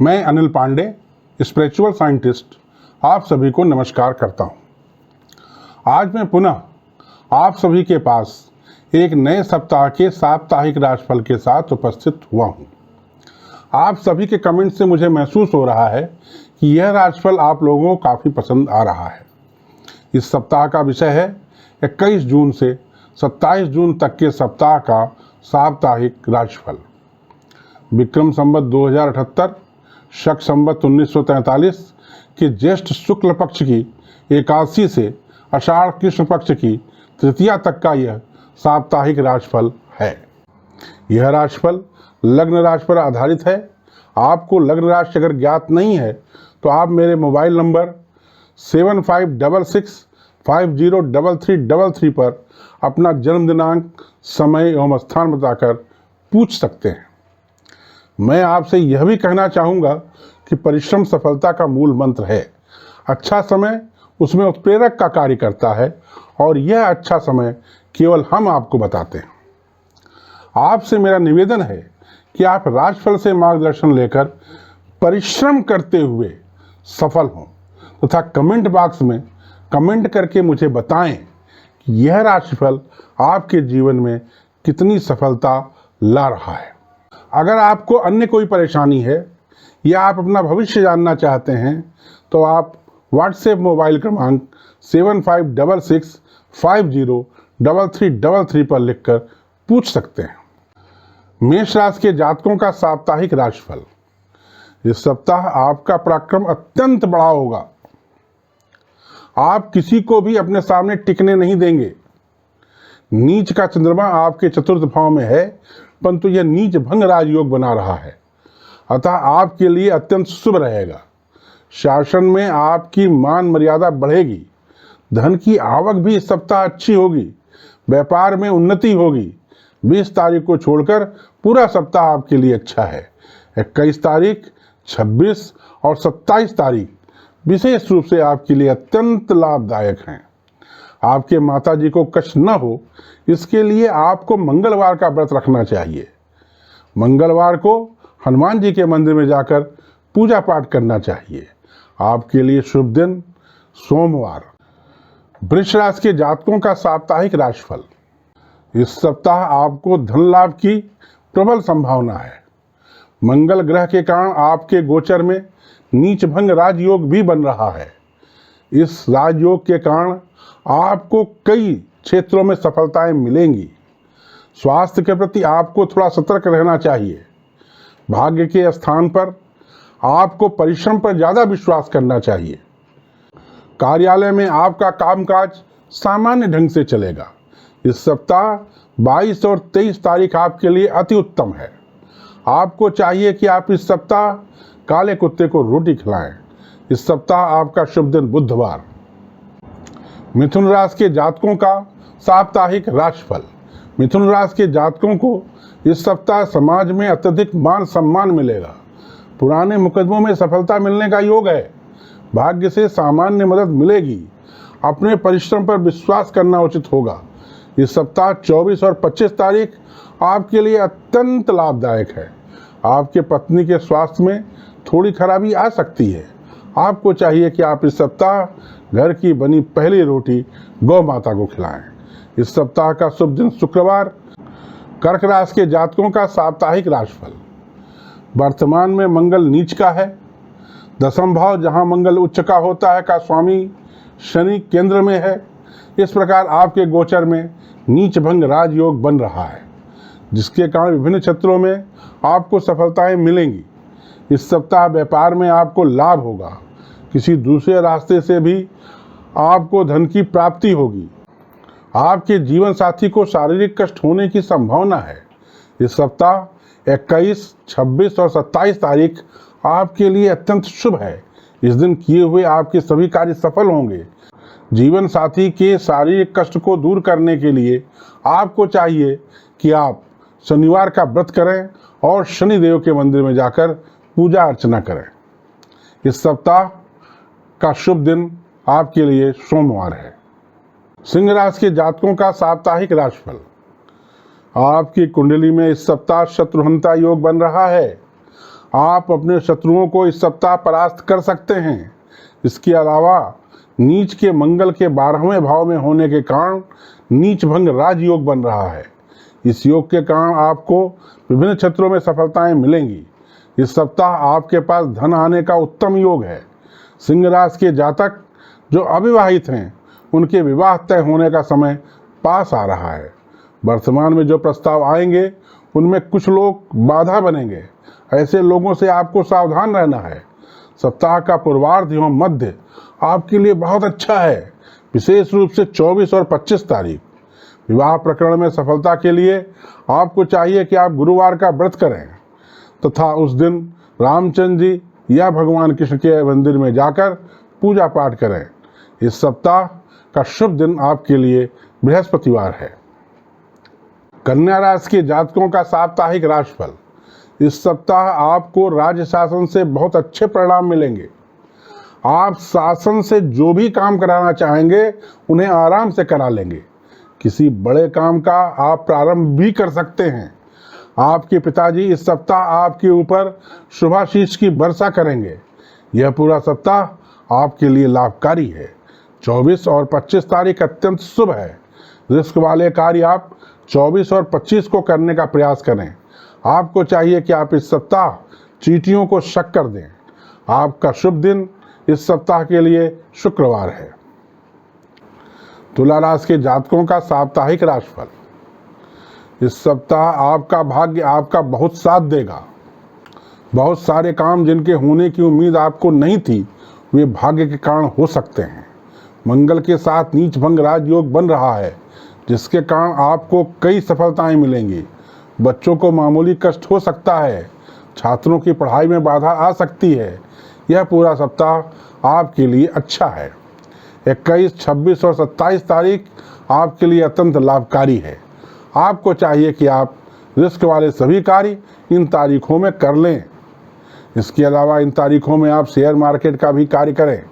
मैं Anil Pandey, spiritual scientist, आप सभी को नमस्कार करता हूं। आज मैं पुनः आप सभी के पास एक नए सप्ताह के साप्ताहिक राशिफल के साथ उपस्थित हुआ हूं। आप सभी के कमेंट से मुझे महसूस हो रहा है कि यह राशिफल आप लोगों को काफ़ी पसंद आ रहा है। इस सप्ताह का विषय है 21 जून से 27 जून तक के सप्ताह का साप्ताहिक राशिफल। विक्रम संवत 2078, शक संवत 1943 के ज्येष्ठ शुक्ल पक्ष की एकादशी से आषाढ़ कृष्ण पक्ष की तृतीया तक का यह साप्ताहिक राशिफल है। यह राशिफल लग्न राशि पर आधारित है। आपको लग्न राशि अगर ज्ञात नहीं है तो आप मेरे मोबाइल नंबर 7566503333 पर अपना जन्म दिनांक, समय एवं स्थान बताकर पूछ सकते हैं। मैं आपसे यह भी कहना चाहूँगा कि परिश्रम सफलता का मूल मंत्र है। अच्छा समय उसमें उत्प्रेरक का कार्य करता है और यह अच्छा समय केवल हम आपको बताते हैं। आपसे मेरा निवेदन है कि आप राशिफल से मार्गदर्शन लेकर परिश्रम करते हुए सफल हों तथा कमेंट बॉक्स में कमेंट करके मुझे बताएं कि यह राशिफल आपके जीवन में कितनी सफलता ला रहा है। अगर आपको अन्य कोई परेशानी है या आप अपना भविष्य जानना चाहते हैं तो आप व्हाट्सएप मोबाइल क्रमांक 7566503333 पर लिखकर पूछ सकते हैं। मेष राशि के जातकों का साप्ताहिक राशिफल। इस सप्ताह आपका पराक्रम अत्यंत बड़ा होगा। आप किसी को भी अपने सामने टिकने नहीं देंगे। नीच का चंद्रमा आपके चतुर्थ भाव में है, परंतु यह नीच भंग राजयोग बना रहा है, अतः आपके लिए अत्यंत शुभ रहेगा। शासन में आपकी मान मर्यादा बढ़ेगी। धन की आवक भी इस सप्ताह अच्छी होगी। व्यापार में उन्नति होगी। 20 तारीख को छोड़कर पूरा सप्ताह आपके लिए अच्छा है। 21 तारीख, 26 और 27 तारीख विशेष रूप से आपके लिए अत्यंत लाभदायक हैं। आपके माताजी को कष्ट न हो, इसके लिए आपको मंगलवार का व्रत रखना चाहिए। मंगलवार को हनुमान जी के मंदिर में जाकर पूजा पाठ करना चाहिए। आपके लिए शुभ दिन सोमवार। वृष राशि के जातकों का साप्ताहिक राशिफल। इस सप्ताह आपको धन लाभ की प्रबल संभावना है। मंगल ग्रह के कारण आपके गोचर में नीच भंग राजयोग भी बन रहा है। इस राजयोग के कारण आपको कई क्षेत्रों में सफलताएं मिलेंगी। स्वास्थ्य के प्रति आपको थोड़ा सतर्क रहना चाहिए। भाग्य के स्थान पर आपको परिश्रम पर ज़्यादा विश्वास करना चाहिए। कार्यालय में आपका कामकाज सामान्य ढंग से चलेगा। इस सप्ताह 22 और 23 तारीख आपके लिए अति उत्तम है। आपको चाहिए कि आप इस सप्ताह काले कुत्ते को रोटी खिलाएं। इस सप्ताह आपका शुभ दिन बुधवार। मिथुन राशि के जातकों का साप्ताहिक राशिफल। मिथुन राशि के जातकों को इस सप्ताह समाज में अत्यधिक मान सम्मान मिलेगा। पुराने मुकदमों में सफलता मिलने का योग है। भाग्य से सामान्य मदद मिलेगी। अपने परिश्रम पर विश्वास करना उचित होगा। इस सप्ताह 24 और 25 तारीख आपके लिए अत्यंत लाभदायक है। आपके पत्नी के स्वास्थ्य में थोड़ी खराबी आ सकती है। आपको चाहिए कि आप इस सप्ताह घर की बनी पहली रोटी गौ माता को खिलाएं। इस सप्ताह का शुभ दिन शुक्रवार। कर्क राशि के जातकों का साप्ताहिक राशिफल। वर्तमान में मंगल नीच का है। दशम भाव जहां मंगल उच्च का होता है का स्वामी शनि केंद्र में है। इस प्रकार आपके गोचर में नीच भंग राजयोग बन रहा है, जिसके कारण विभिन्न क्षेत्रों में आपको सफलताएं मिलेंगी। इस सप्ताह व्यापार में आपको लाभ होगा। किसी दूसरे रास्ते से भी आपको धन की प्राप्ति होगी। आपके जीवन साथी को शारीरिक कष्ट होने की संभावना है। इस सप्ताह 21, 26 और 27 तारीख आपके लिए अत्यंत शुभ है। इस दिन किए हुए आपके सभी कार्य सफल होंगे। जीवन साथी के शारीरिक कष्ट को दूर करने के लिए आपको चाहिए कि आप शनिवार का व्रत करें और शनिदेव के मंदिर में जाकर पूजा अर्चना करें। इस सप्ताह का शुभ दिन आपके लिए सोमवार है। सिंह राशि के जातकों का साप्ताहिक राशिफल। आपकी कुंडली में इस सप्ताह शत्रुहंता योग बन रहा है। आप अपने शत्रुओं को इस सप्ताह परास्त कर सकते हैं। इसके अलावा नीच के मंगल के 12वें भाव में होने के कारण नीच भंग राजयोग बन रहा है। इस योग के कारण आपको विभिन्न क्षेत्रों में सफलताएं मिलेंगी। इस सप्ताह आपके पास धन आने का उत्तम योग है। सिंह राशि के जातक जो अविवाहित हैं उनके विवाह तय होने का समय पास आ रहा है। वर्तमान में जो प्रस्ताव आएंगे उनमें कुछ लोग बाधा बनेंगे। ऐसे लोगों से आपको सावधान रहना है। सप्ताह का पूर्वार्ध एवं मध्य आपके लिए बहुत अच्छा है, विशेष रूप से 24 और 25 तारीख। विवाह प्रकरण में सफलता के लिए आपको चाहिए कि आप गुरुवार का व्रत करें तथा उस दिन रामचंद्र जी या भगवान कृष्ण के मंदिर में जाकर पूजा पाठ करें। इस सप्ताह का शुभ दिन आपके लिए बृहस्पतिवार है। कन्या राशि के जातकों का साप्ताहिक राशिफल। इस सप्ताह आपको राज्य शासन से बहुत अच्छे परिणाम मिलेंगे। आप शासन से जो भी काम कराना चाहेंगे उन्हें आराम से करा लेंगे। किसी बड़े काम का आप प्रारंभ भी कर सकते हैं। आपके पिताजी इस सप्ताह आपके ऊपर शुभाशीष की वर्षा करेंगे। यह पूरा सप्ताह आपके लिए लाभकारी है। 24 और 25 तारीख अत्यंत शुभ है। रिस्क वाले कार्य आप 24 और 25 को करने का प्रयास करें। आपको चाहिए कि आप इस सप्ताह चींटियों को शक्कर दें। आपका शुभ दिन इस सप्ताह के लिए शुक्रवार है। तुला राशि के जातकों का साप्ताहिक राशिफल। इस सप्ताह आपका भाग्य आपका बहुत साथ देगा। बहुत सारे काम जिनके होने की उम्मीद आपको नहीं थी वे भाग्य के कारण हो सकते हैं। मंगल के साथ नीच भंग राजयोग बन रहा है जिसके कारण आपको कई सफलताएं मिलेंगी। बच्चों को मामूली कष्ट हो सकता है। छात्रों की पढ़ाई में बाधा आ सकती है। यह पूरा सप्ताह आपके लिए अच्छा है। 21, 26 और 27 तारीख आपके लिए अत्यंत लाभकारी है। आपको चाहिए कि आप रिस्क वाले सभी कार्य इन तारीखों में कर लें। इसके अलावा इन तारीखों में आप शेयर मार्केट का भी कार्य करें।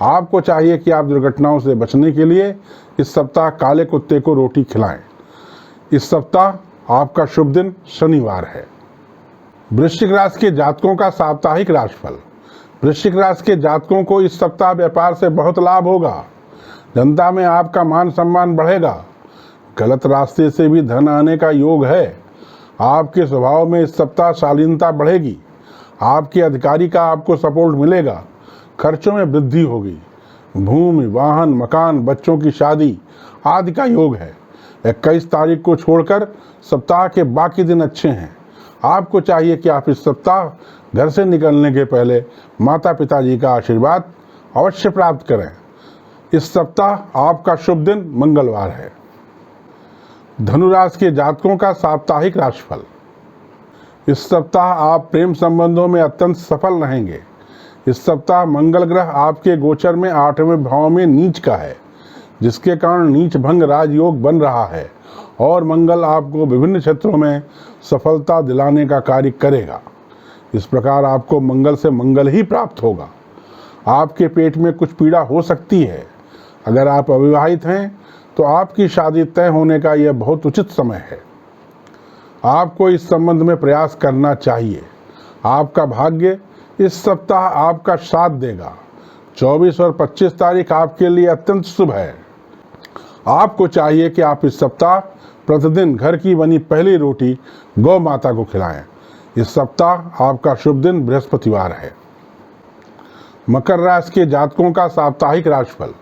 आपको चाहिए कि आप दुर्घटनाओं से बचने के लिए इस सप्ताह काले कुत्ते को रोटी खिलाएं। इस सप्ताह आपका शुभ दिन शनिवार है। वृश्चिक राशि के जातकों का साप्ताहिक राशिफल। वृश्चिक राशि के जातकों को इस सप्ताह व्यापार से बहुत लाभ होगा। जनता में आपका मान सम्मान बढ़ेगा। गलत रास्ते से भी धन आने का योग है। आपके स्वभाव में इस सप्ताह शालीनता बढ़ेगी। आपके अधिकारी का आपको सपोर्ट मिलेगा। खर्चों में वृद्धि होगी। भूमि, वाहन, मकान, बच्चों की शादी आदि का योग है। 21 तारीख को छोड़कर सप्ताह के बाकी दिन अच्छे हैं। आपको चाहिए कि आप इस सप्ताह घर से निकलने के पहले माता पिताजी का आशीर्वाद अवश्य प्राप्त करें। इस सप्ताह आपका शुभ दिन मंगलवार है। धनुराशि के जातकों का साप्ताहिक राशिफल। इस सप्ताह आप प्रेम संबंधों में अत्यंत सफल रहेंगे। इस सप्ताह मंगल ग्रह आपके गोचर में 8वें भाव में नीच का है जिसके कारण नीच भंग राजयोग बन रहा है और मंगल आपको विभिन्न क्षेत्रों में सफलता दिलाने का कार्य करेगा। इस प्रकार आपको मंगल से मंगल ही प्राप्त होगा। आपके पेट में कुछ पीड़ा हो सकती है। अगर आप अविवाहित हैं तो आपकी शादी तय होने का यह बहुत उचित समय है। आपको इस संबंध में प्रयास करना चाहिए। आपका भाग्य इस सप्ताह आपका साथ देगा। 24 और 25 तारीख आपके लिए अत्यंत शुभ है। आपको चाहिए कि आप इस सप्ताह प्रतिदिन घर की बनी पहली रोटी गौ माता को खिलाएं। इस सप्ताह आपका शुभ दिन बृहस्पतिवार है। मकर राशि के जातकों का साप्ताहिक राशिफल।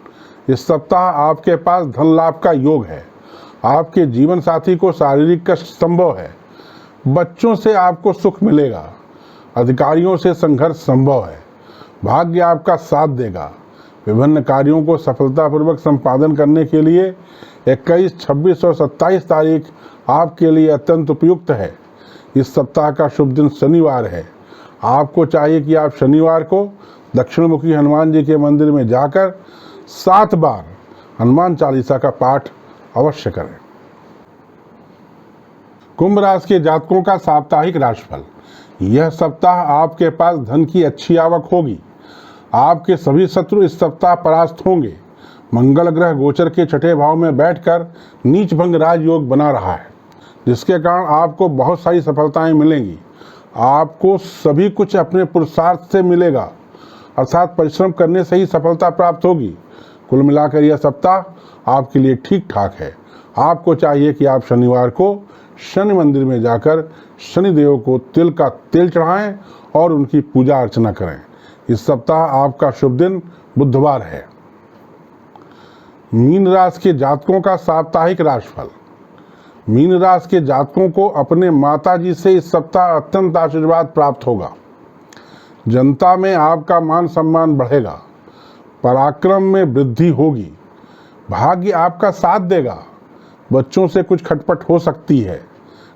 इस सप्ताह आपके पास धन लाभ का योग है। आपके जीवन साथी को शारीरिक कष्ट संभव है। बच्चों से आपको सुख मिलेगा। अधिकारियों से संघर्ष संभव है। भाग्य आपका साथ देगा। विभिन्न कार्यों को सफलतापूर्वक संपादन करने के लिए 21, 26 और 27 तारीख आपके लिए अत्यंत उपयुक्त है। इस सप्ताह का शुभ दिन शनिवार है। आपको चाहिए कि आप शनिवार को दक्षिणमुखी हनुमान जी के मंदिर में जाकर 7 बार हनुमान चालीसा का पाठ अवश्य करें। कुंभ राशि के जातकों का साप्ताहिक राशिफल। यह सप्ताह आपके पास धन की अच्छी आवक होगी। आपके सभी शत्रु इस सप्ताह परास्त होंगे। मंगल ग्रह गोचर के 6ठे भाव में बैठकर नीच भंग राजयोग बना रहा है जिसके कारण आपको बहुत सारी सफलताएं मिलेंगी। आपको सभी कुछ अपने पुरुषार्थ से मिलेगा, अर्थात परिश्रम करने से ही सफलता प्राप्त होगी। कुल मिलाकर यह सप्ताह आपके लिए ठीक ठाक है। आपको चाहिए कि आप शनिवार को शनि मंदिर में जाकर शनिदेव को तिल का तेल चढ़ाएं और उनकी पूजा अर्चना करें। इस सप्ताह आपका शुभ दिन बुधवार है। मीन राशि के जातकों का साप्ताहिक राशिफल। मीन राशि के जातकों को अपने माताजी से इस सप्ताह अत्यंत आशीर्वाद प्राप्त होगा। जनता में आपका मान सम्मान बढ़ेगा। पराक्रम में वृद्धि होगी। भाग्य आपका साथ देगा। बच्चों से कुछ खटपट हो सकती है।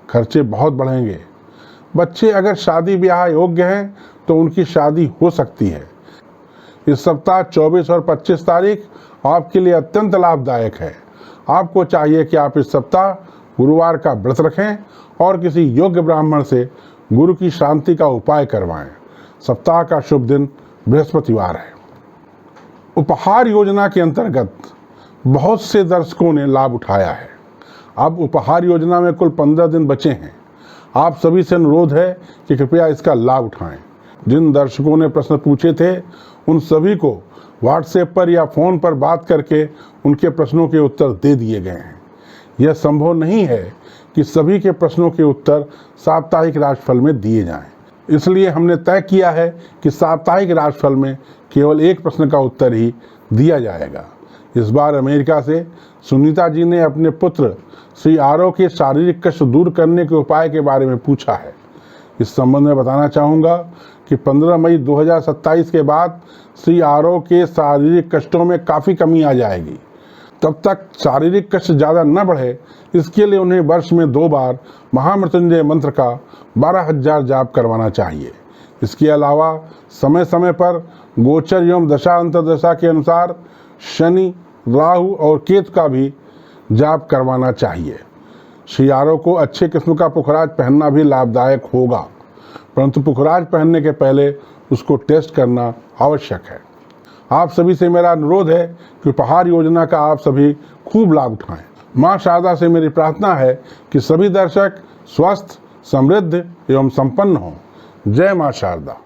खर्चे बहुत बढ़ेंगे। बच्चे अगर शादी ब्याह योग्य हैं तो उनकी शादी हो सकती है। इस सप्ताह 24 और 25 तारीख आपके लिए अत्यंत लाभदायक है। आपको चाहिए कि आप इस सप्ताह गुरुवार का व्रत रखें और किसी योग्य ब्राह्मण से गुरु की शांति का उपाय करवाएं। सप्ताह का शुभ दिन बृहस्पतिवार है। उपहार योजना के अंतर्गत बहुत से दर्शकों ने लाभ उठाया है। अब उपहार योजना में कुल 15 दिन बचे हैं। आप सभी से अनुरोध है कि कृपया इसका लाभ उठाएं। जिन दर्शकों ने प्रश्न पूछे थे उन सभी को व्हाट्सएप पर या फ़ोन पर बात करके उनके प्रश्नों के उत्तर दे दिए गए हैं। यह संभव नहीं है कि सभी के प्रश्नों के उत्तर साप्ताहिक राशिफल में दिए जाएं। इसलिए हमने तय किया है कि साप्ताहिक राशिफल में केवल एक प्रश्न का उत्तर ही दिया जाएगा। इस बार अमेरिका से सुनीता जी ने अपने पुत्र श्री आरव के शारीरिक कष्ट दूर करने के उपाय के बारे में पूछा है। इस संबंध में बताना चाहूँगा कि 15 मई 2027 के बाद श्री आरव के शारीरिक कष्टों में काफ़ी कमी आ जाएगी। तब तक शारीरिक कष्ट ज़्यादा न बढ़े, इसके लिए उन्हें वर्ष में 2 बार महामृत्युंजय मंत्र का 12,000 जाप करवाना चाहिए। इसके अलावा समय समय पर गोचर एवं दशा अंतर्दशा के अनुसार शनि, राहु और केतु का भी जाप करवाना चाहिए। श्री आरव को अच्छे किस्म का पुखराज पहनना भी लाभदायक होगा, परंतु पुखराज पहनने के पहले उसको टेस्ट करना आवश्यक है। आप सभी से मेरा अनुरोध है कि उपहार योजना का आप सभी खूब लाभ उठाएं। मां शारदा से मेरी प्रार्थना है कि सभी दर्शक स्वस्थ, समृद्ध एवं संपन्न हों। जय मां शारदा।